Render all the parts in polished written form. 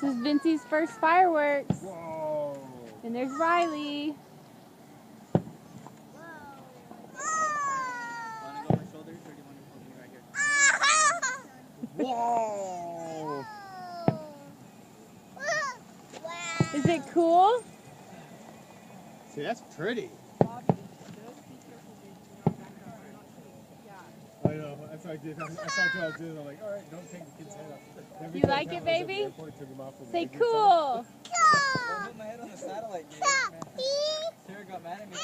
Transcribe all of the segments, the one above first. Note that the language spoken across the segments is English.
is Vincey's first fireworks. Whoa. And there's Riley. Want to go on my shoulders, or do you want to hold me right here? Whoa. Is it cool? See, that's pretty. I know, that's what I did. I saw what I was doing. I'm like, all right, don't take the kid's head off. You like it, baby? Say cool. Don't hit my head on the satellite, dude. Sarah got mad at me.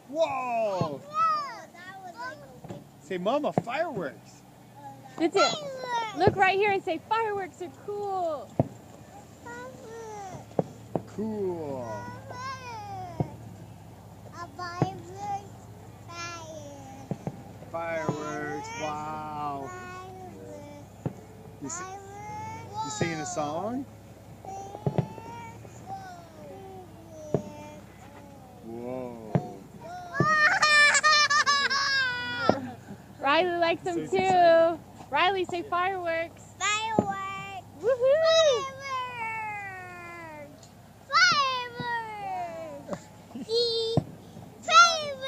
Whoa! Say, Mama, fireworks. That's it. Look right here and say fireworks are cool. Cool. Fireworks, wow. You singing a song? Whoa. Riley likes them too. Riley, say fireworks. Fireworks! Woohoo! Fireworks! Fireworks! Fireworks!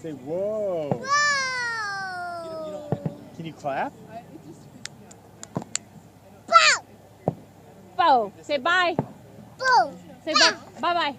Say whoa. Whoa! Can you clap? Bow! Bo, say bye. Boom! Say bye. Bye-bye.